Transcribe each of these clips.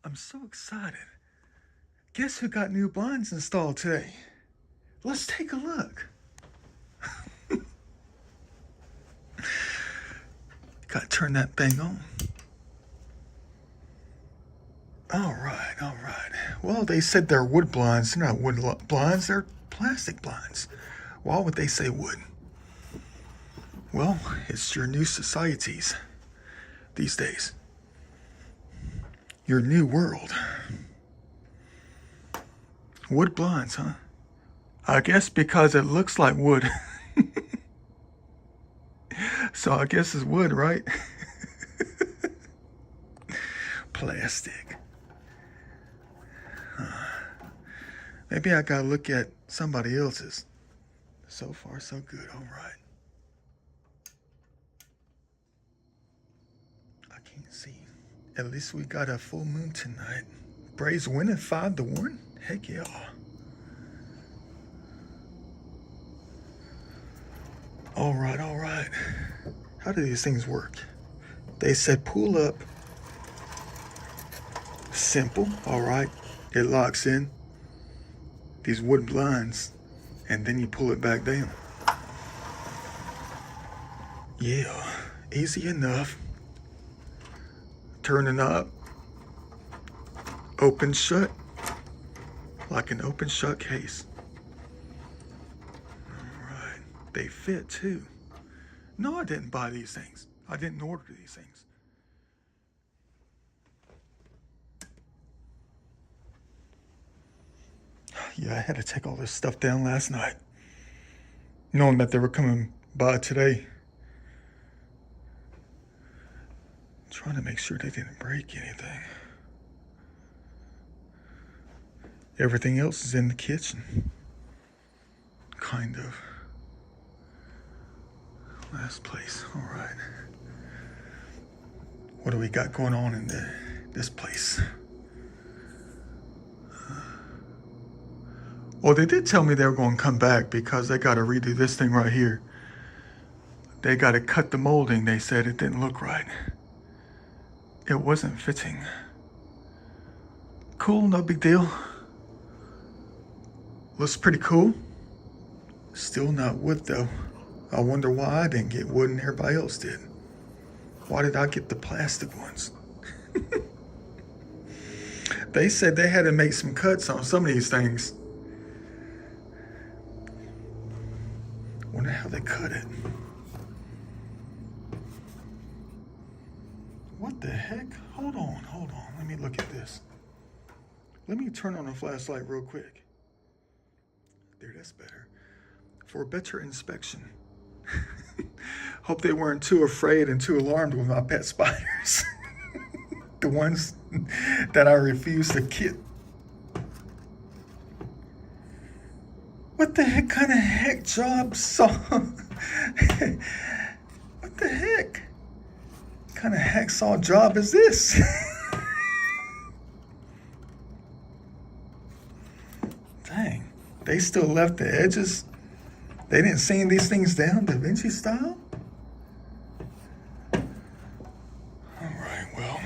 I'm so excited. Guess who got new blinds installed today? Let's take a look. Gotta turn that thing on. All right. Well, they said they're wood blinds. They're not wood blinds, they're plastic blinds. Why would they say wood? Well, it's your new societies these days. Your new world. Wood blinds, huh? I guess because it looks like wood. So I guess it's wood, right? Plastic. Maybe I gotta look at somebody else's. So far, so good. All right. I can't see. At least we got a full moon tonight. Braves winning 5-1? Heck yeah. All right. How do these things work? They said pull up. Simple. All right. It locks in these wood blinds, and then you pull it back down. Yeah, easy enough. Turn the knob, open shut, like an open shut case. All right, they fit too. No, I didn't buy these things. I didn't order these things. Yeah, I had to take all this stuff down last night, knowing that they were coming by today. Trying to make sure they didn't break anything. Everything else is in the kitchen. Kind of. Last place. All right. What do we got going on in this place? Well, they did tell me they were going to come back because they got to redo this thing right here. They got to cut the molding. They said it didn't look right. It wasn't fitting. Cool, no big deal. Looks pretty cool. Still not wood though. I wonder why I didn't get wood and everybody else did. Why did I get the plastic ones? They said they had to make some cuts on some of these things. Wonder how they cut it. What the heck? Hold on. Let me look at this. Let me turn on the flashlight real quick. There, that's better. For better inspection. Hope they weren't too afraid and too alarmed with my pet spiders. The ones that I refuse to kill. What the heck kind of heck job saw? What the heck? Kind of hacksaw job is this? Dang, they still left the edges. They didn't sand these things down Da Vinci style? All right, well.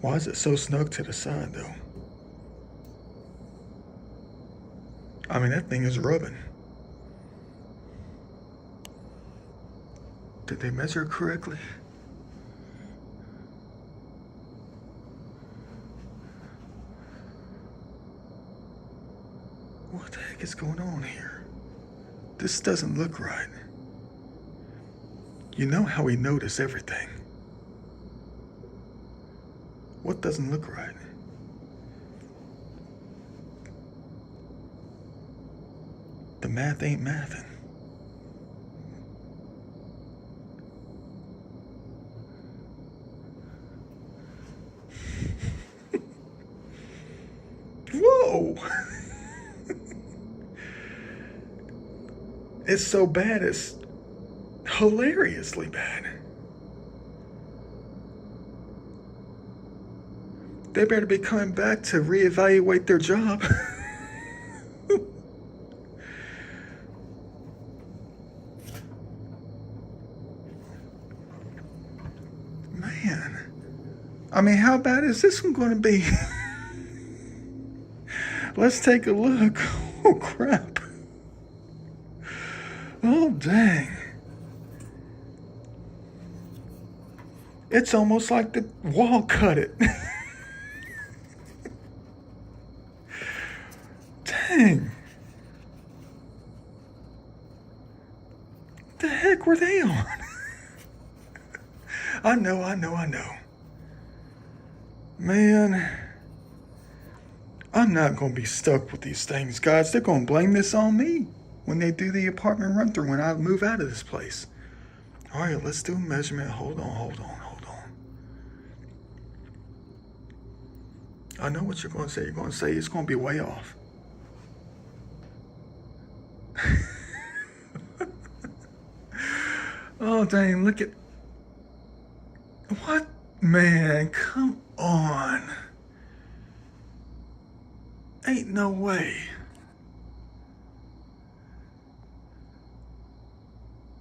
Why is it so snug to the side though? I mean, that thing is rubbing. Did they measure correctly? What the heck is going on here? This doesn't look right. You know how we notice everything. What doesn't look right? The math ain't mathing. Whoa! It's so bad, it's hilariously bad. They better be coming back to reevaluate their job. I mean, how bad is this one going to be? Let's take a look. Oh, crap. Oh, dang. It's almost like the wall cut it. Dang. The heck were they on? I know. Man, I'm not going to be stuck with these things, guys. They're going to blame this on me when they do the apartment run through when I move out of this place. All right, let's do a measurement. Hold on. I know what you're going to say. You're going to say it's going to be way off. Oh, dang, look at... What? Man, come on. Ain't no way.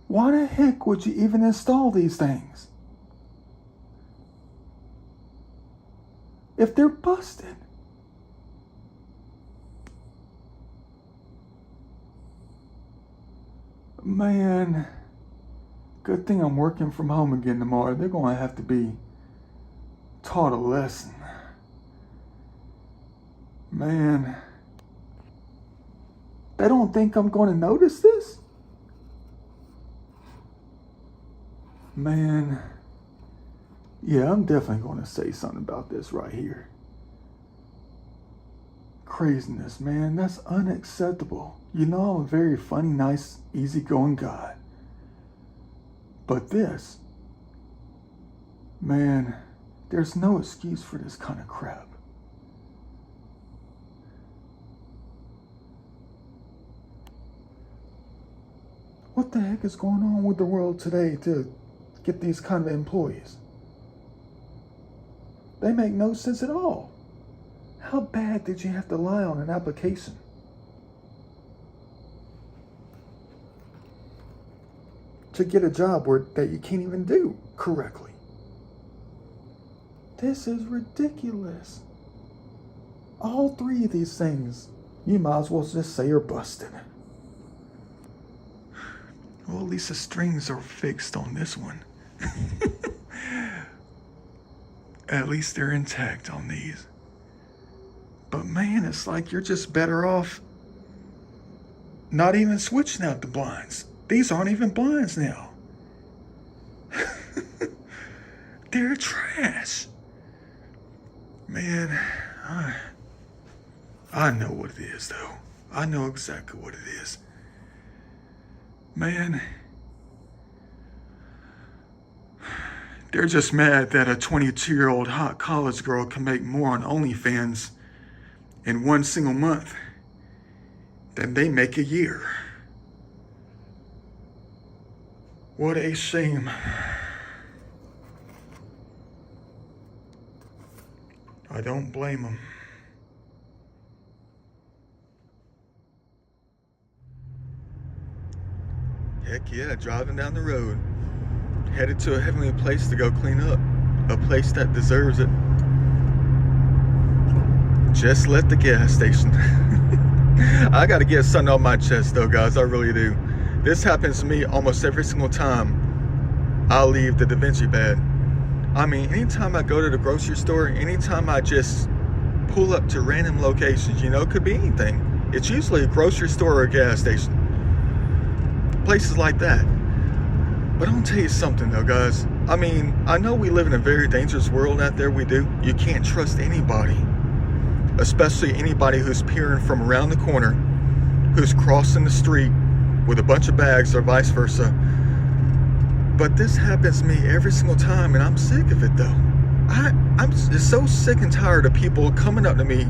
Why the heck would you even install these things? If they're busted. Man, good thing I'm working from home again tomorrow. They're going to have to be taught a lesson. Man, they don't think I'm going to notice this? Man, yeah, I'm definitely going to say something about this right here. Craziness, man, that's unacceptable. You know I'm a very funny, nice, easygoing guy. But this, man, there's no excuse for this kind of crap. What the heck is going on with the world today to get these kind of employees? They make no sense at all. How bad did you have to lie on an application? To get a job that you can't even do correctly. This is ridiculous. All three of these things, you might as well just say are busted. Well, at least the strings are fixed on this one. At least they're intact on these. But man, it's like you're just better off not even switching out the blinds. These aren't even blinds now. They're trash. Man, I know what it is, though. I know exactly what it is. Man, they're just mad that a 22-year-old hot college girl can make more on OnlyFans in one single month than they make a year. What a shame. I don't blame them. Heck yeah, driving down the road, headed to a heavenly place to go clean up, a place that deserves it. Just left the gas station. I gotta get something off my chest though, guys, I really do. This happens to me almost every single time I leave the Da Vinci bed. I mean, anytime I go to the grocery store, anytime I just pull up to random locations, you know, it could be anything. It's usually a grocery store or a gas station. Places like that. But I'm gonna tell you something though, guys. I mean, I know we live in a very dangerous world out there, we do. You can't trust anybody. Especially anybody who's peering from around the corner, who's crossing the street with a bunch of bags or vice versa. But this happens to me every single time, and I'm sick of it though. I'm just so sick and tired of people coming up to me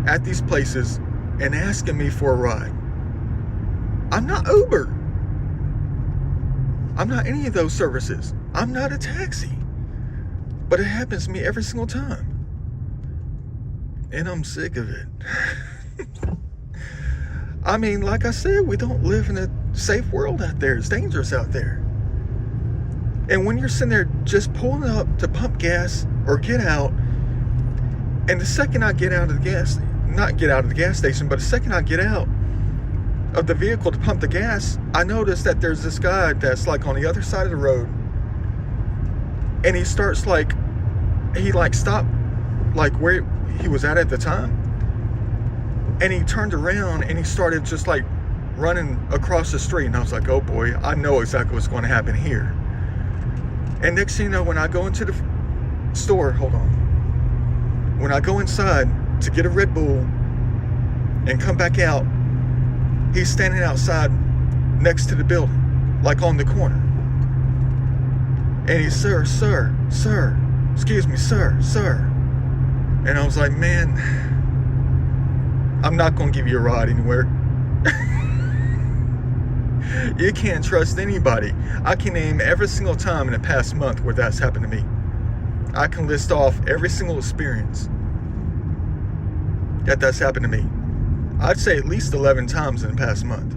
at these places and asking me for a ride. I'm not Uber. I'm not any of those services. I'm not a taxi. But it happens to me every single time. And I'm sick of it. I mean, like I said, we don't live in a safe world out there. It's dangerous out there. And when you're sitting there just pulling up to pump gas or get out. And the second I get out of the not get out of the gas station, but the second I get out of the vehicle to pump the gas, I notice that there's this guy that's like on the other side of the road, and he starts like, he like stopped like where he was at the time, and he turned around and he started just like running across the street, and I was like, oh boy, I know exactly what's going to happen here. And next thing you know, when I go into the store, when I go inside to get a Red Bull and come back out, he's standing outside next to the building, like on the corner. And he's, sir, excuse me, sir. And I was like, man, I'm not going to give you a ride anywhere. You can't trust anybody. I can name every single time in the past month where that's happened to me. I can list off every single experience that's happened to me. I'd say at least 11 times in the past month.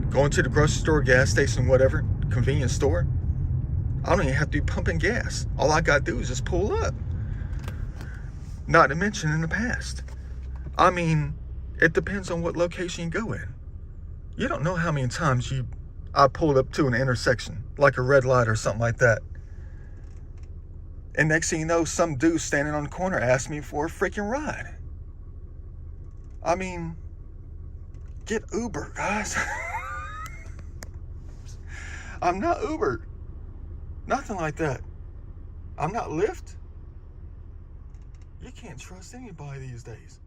Going to the grocery store, gas station, whatever, convenience store, I don't even have to be pumping gas. All I got to do is just pull up. Not to mention in the past. I mean, it depends on what location you go in. You don't know how many times I pulled up to an intersection, like a red light or something like that. And next thing you know, some dude standing on the corner asked me for a freaking ride. I mean, get Uber, guys. I'm not Uber. Nothing like that. I'm not Lyft. You can't trust anybody these days.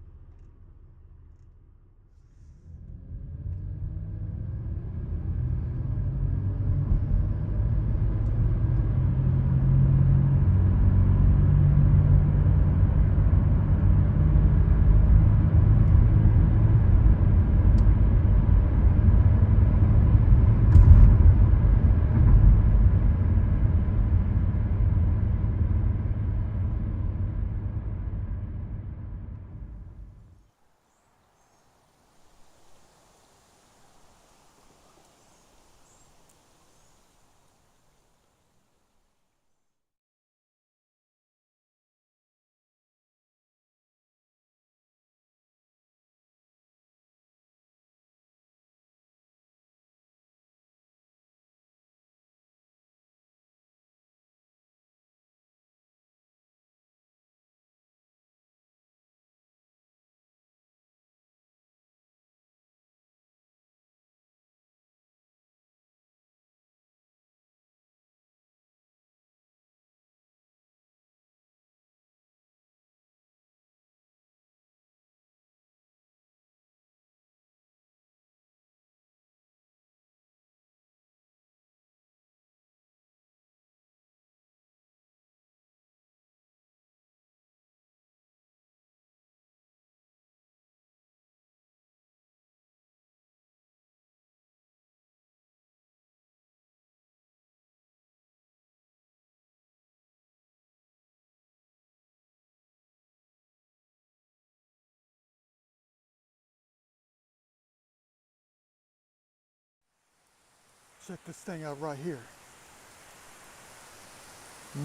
Check this thing out right here.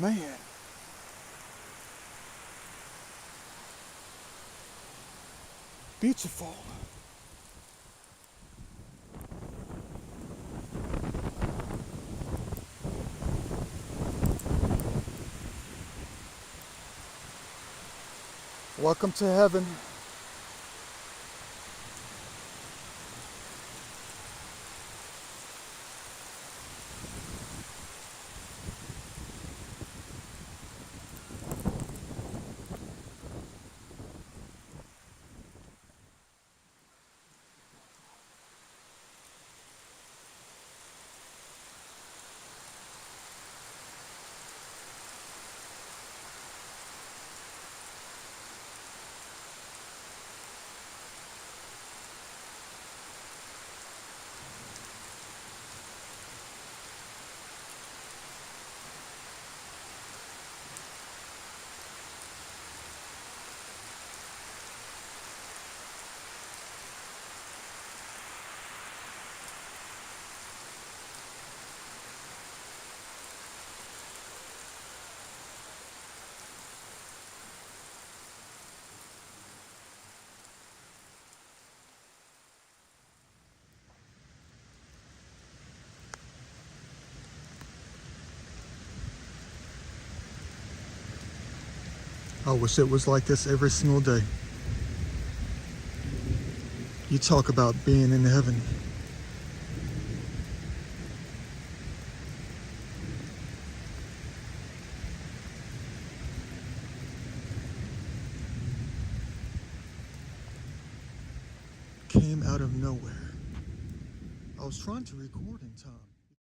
Man. Beautiful. Welcome to heaven. I wish it was like this every single day. You talk about being in heaven. Came out of nowhere. I was trying to record in time.